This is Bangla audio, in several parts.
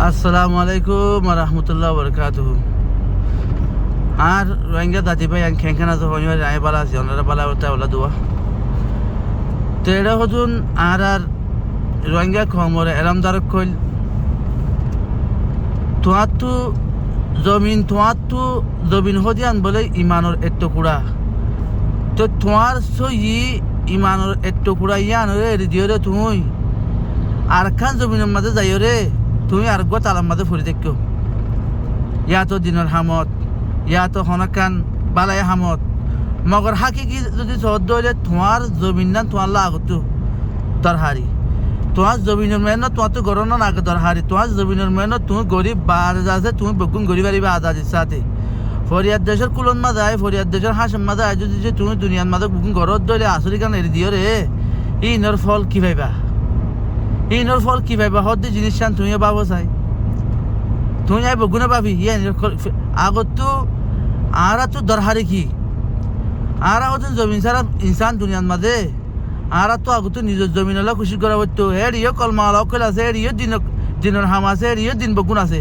আসসালামু আলাইকুম রহমতুল্লাহ বরকাতুহ। আর রোহিঙ্গা দাদি ভাই আং খেংখানা তো হইয়া রায় বালা আছে ওনারা বালা ওটা ওলা দোয়া তেড়ে হতুন আর রোহিঙ্গা খমরে এরাম দারক কইল তোয়াতু জমিন হদিয়ান বলে ইমানোর এত্তো কুড়া তো তোমার সই ইমানোর এত্তো কুড়া ইয়ান রে রেডিও রে তুই আর খান জমিনের মাঝে যাইও রে তুমি আর গো তালার মাঝে ফুরি দেখো ইয়া তো দিনের হামত ইয়া তো হনকান বালাই হামত মগর হাকিকি যদি সহ্য হইলে তোমার জমিন না তোমার লাগত দরহারি তোমার জমিনের মেহনত তোমার তো গরম না আগে দরহারি তোমার জমিনের মেহনত তুমি গরিব বার আছে তুমি বকুন গরিব আরিবা আজাদির সাথে ফরিয়াদ দেশের কুলন মা যায় ফরিয়াদ দেশের হাসের মা যায় যদি তুমি দুনিয়ার মাঝে বুকুন গরত দইলে আসরি কান এড়ি দিও রে ইনর ফল কি ভাইবা ইনর ফল কি ভাইবা হদ্দি জিনিস চান তুমিও পাবো চাই তুমি যাই বগুনে পাবি ইয়ে আগত তো আর তো দরহারি কি আর হতো জমিন ছাড়া ইনসান দুনিয়ার মাঝে আর তো আগত নিজের জমিন হলে খুশি করা হতো এড়িও কলমা অকল আছে এড়িও দিনের হাম আছে এড়িও দিন বগুন আছে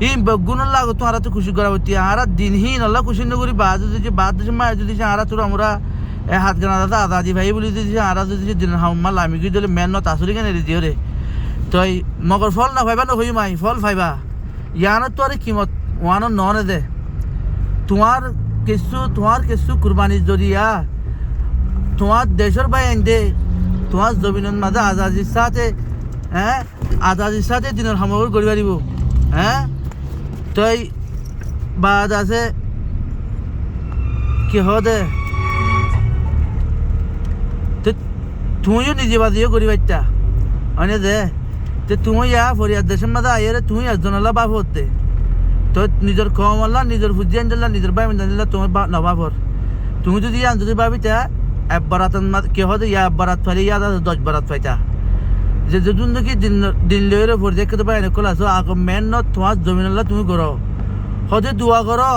এই বগুনের লাগত আর তো খুশি করা হতো আর দিনহীন হলে খুশি নকরি বাদ দেশে মায়ের যদি আর তোর আমরা হাত গানা দাদা আদাজি ভাই বলি দিয়েছে আর যদি দিনের হাম লামি গিয়ে দিলে মেহনত আসলে কেন এড়ি দিও রে তই মগর ফল না ভাইবা নই মাই ফল ভাইবা ইয়ানো তো আর কিমত ওয়ানো ননে দে তোমার কিছু কুরবানির জরিয়া তোমার দেশের বাইন দে তোমার জমিনের মাঝে আজাদির সাথে দিনের সামগ্রী করি পারিব তই বাদ আছে কি দে তুমিও নিজে বাজিও করি পারতা অনে দে তুমি ফরিয়াদ দেশের মাঝে আইরে তুমি একজন বাপ হতে তো নিজের কম আল্লাহ নিজের ফুজিয়ান দিল্লা নিজের বাই দিল্লা তোমার নবাবর তুমি যদি যদি ভাবিতা এক বারাতের কে হতে ইয়া বারাত ফাইলে ইয়া 10 বারাত পাইতা যে যদি নাকি দিন লইরে ভরে দেখতে পাই নকল আসো আগে মেন ন তোমার জমিন আল্লাহ তুমি করো হতে দোয়া করো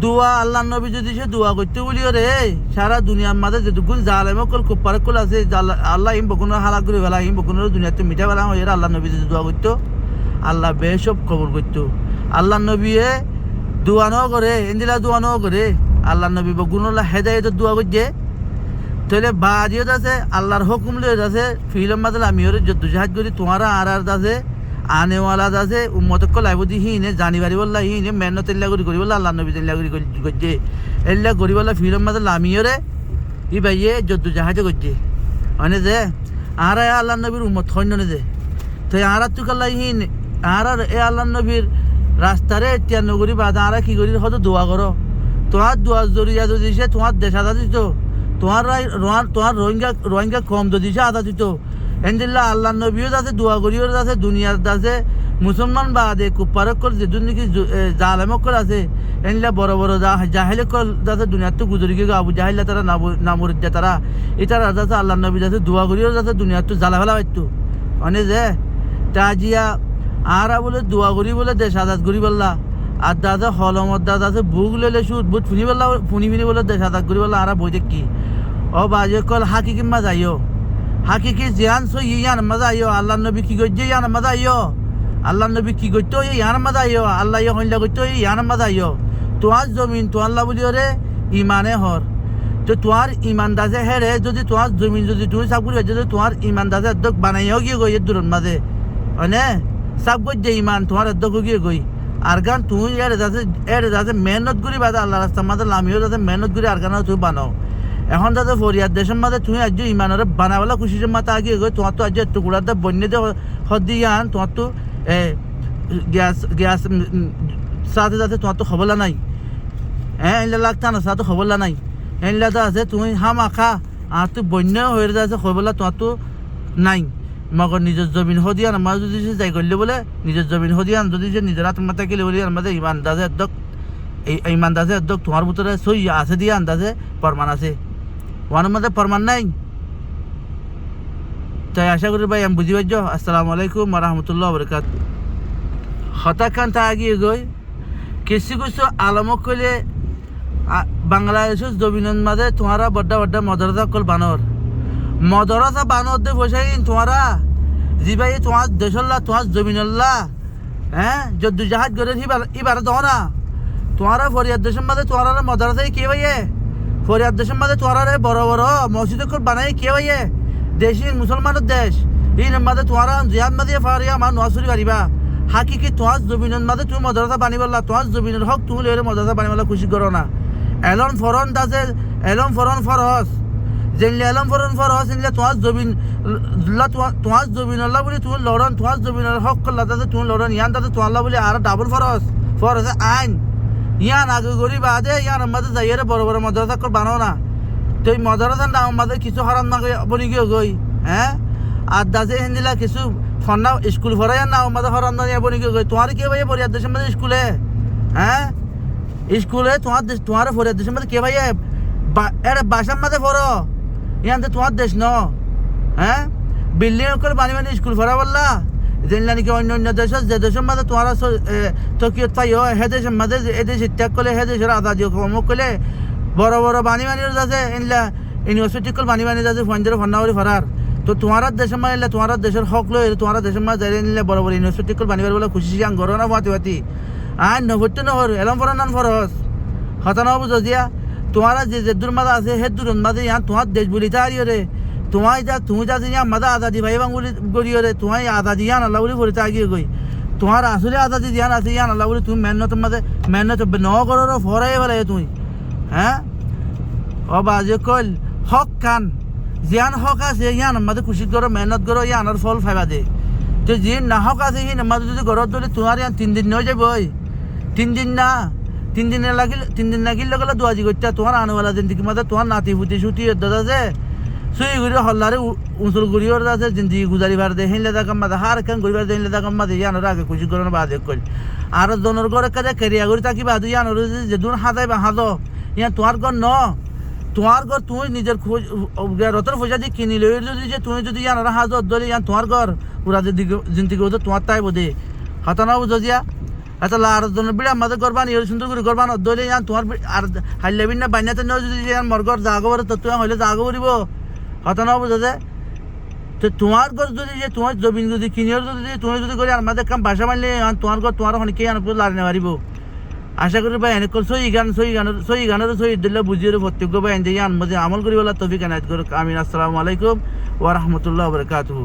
দোয়া আল্লাহ নবী যদি সে দোয়া করতে বলিও রে সারা দুনিয়ার মাঝে যেটুকুন জালেম কল কুপার কল আছে আল্লাহ ইম বকুন হালাক করে বেলা ইম বকুনের দুনিয়াতে মিঠা বেলা হয়ে আল্লাহ নবী যদি দোয়া করতো আল্লাহ বেসব কবর করতো আল্লাহ নবী দোয়া ন করে এন্দিলা দোয়া ন করে আল্লাহ নবী বকুনুল্লাহ হেদায়েতের দোয়া করছে তাহলে বাজিও আছে আল্লাহর হুকুম লিয়ে আছে ফিল্ম মাদল আমিও যত জাহাজ করি তোমার আর আছে আনেওয়ালা আছে উম্মতক লাইব দি হিনে জানিবারি বললা হিনে মেহনত এল্লা করি বললা আল্লাহ নবী এল্লা করি করছে এল্লা করি বললা ফিল্ম মাদল আমিও রে ই ভাইয়ে যত জাহাজে করছে মানে যে আর আল্লাহ নবীর উম্মত হন্য নে যে তো আর তু কাল্লা হিন আর এ আল্লাহ নবীর রাস্তারে এতিয়া নগরী বাদ আর কি করি হয়তো দোয়া করো তোমার দোয়া জরিয়া যদি সে তোমার দেশ আদা দিত তোমার রোহিঙ্গা কম যদি সে আদা দিত এনদিল্লা আল্লাহ নবীও আছে দোয়া করিও আছে দুনিয়ার আছে মুসলমান বাদে কুপারক করে যে নাকি জালেমক করে আছে এনলা বড় বড় জাহেলে কল যাতে দুনিয়ার তো গুজরি গিয়ে আবু জাহিল্লা তারা নামর তারা এটার আছে আল্লাহ নবী আছে দোয়া করিও যাতে দুনিয়ার তো জ্বালা ফেলা পাইতো মানে যে তাজিয়া আর বলে দোয়া করি বলে দেশ আজাদ করি বললা আর দাদা হলমত দাদা আছে বুক লেলে সুদ বুট ফুনি বলে দেশ আজাদ করি বললা আর বই কি ও বাজে কল হাকি কিম্মা যাইও হাকি কি জিয়ান সো ইয়ান মজা আইও আল্লাহ নবী কি গজ্জে ইয়ান মজা আইও আল্লাহ নবী কি গজ্জো ইয়ান মজা আইও আল্লাহ ইয়া হইলা গজ্জো ইয়ান মজা আইও তোমার জমিন তো আল্লাহ বলিও রে ইমানে হর তো তোমার ইমান দাজে হেরে যদি তোমার জমিন যদি তুমি সাব করি যদি তোমার ইমান দাজে অধ্যক্ষ বানাইও গিয়ে গই এর দূরের মাঝে মানে সাব গজ্জে ইমান তোমার অধ্যক্ষ গিয়ে গই আর গান তুমি এর যাতে মেহনত করি বাদে আল্লাহ রাস্তার মাঝে লামিও যাতে মেহনত করি আর গান তুমি বানাও এখন যাতে ফরিয়াদ দেশের মাঝে তুমি আজ ইমানের বানাবেলা খুশির মাথা আগে গই তোমার তো আজ একটু গুড়াতে বন্যে দিয়ে হদিয়ান তোমার তো গ্যাস সাথে যাতে তোমার তো খবলা নাই এনলা লাগতা না সাথে খবলা নাই এনলা তো আছে তুমি হামা খা আর তুই বন্য হয়ে যাচ্ছে খবলা তোমার তো নাই মগর নিজের জমিন হদিয়ান আমার যদি যাই করলে বলে নিজের জমিন হদিয়ান যদি যে নিজের আত্মহত্যা গেলে বলি আমাদের ইমান দাজে একদম এই ইমান দাজে একদম তোমার ভিতরে সই আছে দিয়ে আন্দাজে প্রমাণ আছে ওয়ানের মধ্যে প্রমাণ নাই তাই আশা করি ভাই আমি বুঝি পাইছ। আসসালামু আলাইকুম রহমতুল্লাহ বরকাত হতাকান তা আগিয়ে গই কিছু আলমক কইলে বাংলাদেশের জমিনের মাঝে তোমারা বড্ডা মদরজা কল বানর মদরজা বানর দে বসে তোমারা জি ভাই তোমার দেশল্লা তোমার জমিনল্লা হ্যাঁ যদ্দু জাহাজ করে এবার দাও না তোমারা ফরিয়াদ দেশের মাঝে তোমারা মাদ্রাসায় কে ভাইয়ে ফরিয়াদ দেশের মাঝে তোমারা বড় বড় মসজিদ বানাই কে ভাইয়ে দেশি মুসলমানের দেশ এই মাঝে তোমারা জিহাদ মাঝে ফারিয়া আমার নোয়াশুরি পারিবা হাকিকি তোমার জমিনের মাঝে তুমি মাদ্রাসা বানি বললা তোমার জমিনের হক তুমি লেরে মাদ্রাসা বানি বললা খুশি করো না এলন ফরন দাসে এলন ফরন ফরস যেনলে এলন ফরন ফরস এনলে তোমার জমিন তোমার জমিন আল্লাহ বলে তুমি লড়ন তোমার জমিনের হক করলা তাতে তুমি লড়ন ইয়ান তাতে তোমার বলে আর ডাবল ফরস ফরস আইন ইয়ান আগে গরিব আদে ইয়ান আমাদের যাইয়ে বড় বড় মাদ্রাসা করে বানাও না তো এই মাদ্রাসার নাম আমাদের কিছু হারাম না বনি গিয়ে গই হ্যাঁ আর দাসে হিন্দিলা কিছু ফন্না স্কুল ভরাই না আমাদের হারাম না বনি গিয়ে গই তোমার কে ভাইয়া ফরিয়াদ দেশের মধ্যে স্কুলে হ্যাঁ স্কুলে তোমার ফরিয়াদ দেশের মধ্যে কে ভাইয়া এটা বাসার মাঝে পড়ো ইয়ান তোমার দেশ ন হ্যাঁ বিল্ডিং করে বানি বানি স্কুল ভরা বললা যেনলা নাকি অন্য অন্য দেশ যে দেশের মাঝে তোমার তকিয়ত পাইও হে দেশের মাঝে এ দেশ ত্যাগ করলে হে দেশের আজাদি অমুক করলে বড় বড় বানি বানির যাচ্ছে এনলা ইউনিভার্সিটি কল বানি বানি যাচ্ছে ফঞ্জের ফন্নাওয়ারি ফরার তো তোমার দেশের মাঝে তোমার দেশের হক লই তোমার দেশের মাঝে যাই নিলে বড় বড় ইউনিভার্সিটি কল বানি বানি বলে খুশি আং ঘর না বাতি বাতি আর নভর্তি নহর এলম ফর নান ফরস হতানা বুঝো দিয়া তোমারা যে দূর মাঝে আছে হে দূর মাঝে ইয়ান তোমার দেশ বলি তারি রে তুমি যা ইয়া মাদা আজাদি ভাই বাঙ্গুলি গড়ি রে তোমার আজাদি ইয়ান আল্লাহ বলি পড়ে তাগিয়ে গই তোমার আসলে আজাদি ইয়ান আছে ইয়ান আল্লাহ বলি তুমি মেহনতের মাঝে মেহনত ন করো ফরাই বলে তুমি হ্যাঁ ও বাজে কল হক কান জিয়ান হক আছে ইয়ান মাঝে খুশি করো মেহনত করো ইয়ানোর ফল ফাইবা দে তো যে না হক আছে সেই মাঝে যদি ঘরত ধরে তোমার ইয়ান 3 দিন নয় যাব 3 দিন না 3 দিন লাগিলে গেলে দুয়াজি করতে তোমার আনওয়ালা জিন্দিগি মাঝে তোমার নাতি ফুটি ছুটি দাদা যে সুই ঘুরে হল্লারে উঁচুল ঘুরিওর আছে জিন্দিগি গুজারি বার দে হেনলে দাকাম মাঝে হার কেন ঘুরিবার দে হেনলে দাকাম মাঝে ইয়ানোর আগে খুশি করার বাদে কল আর জনের ঘরে কাজে কেরিয়া ঘুরি থাকি বাদু ইয়ানোর যে দূর হাজাই বা হাজো ইয়ান তোমার ঘর ন তোমার ঘর তুমি নিজের রতর পয়সা দিয়ে কিনি লই যদি যে তুমি যদি ইয়ানোর হাজত ধরে ইয়ান তোমার ঘর পুরা জিন্দিগি হতো তোমার তাই বোধে হতানা বুঝো দিয়া আচ্ছা আর জনের বিড়া আমাদের গরবান ইয়ে সুন্দর করে গরবান ধরে ইয়ান তোমার আর হাইলাবিন না বান্যাতে নেও যদি ইয়ান মরগর জাগবর তো তুমি হইলে জাগো করিব হতানা বুঝো যে তো তোমার ঘর যদি যে তোমার জমিন যদি কিনিও যদি তুমি যদি করে আমাদের কাম বাসা মানলে তোমার ঘর তোমার ওখানে কে আনবো লাড়নে পারিব আশা করি ভাই এনেক সই গানের সই দিলে বুঝিয়ে প্রত্যেক ভাই আনমধ্যে আমল করি বলা তফিক আনায়ত করুক আমিন আসসালামু আলাইকুম ওয়া রাহমাতুল্লাহি ওয়া বারাকাতুহু।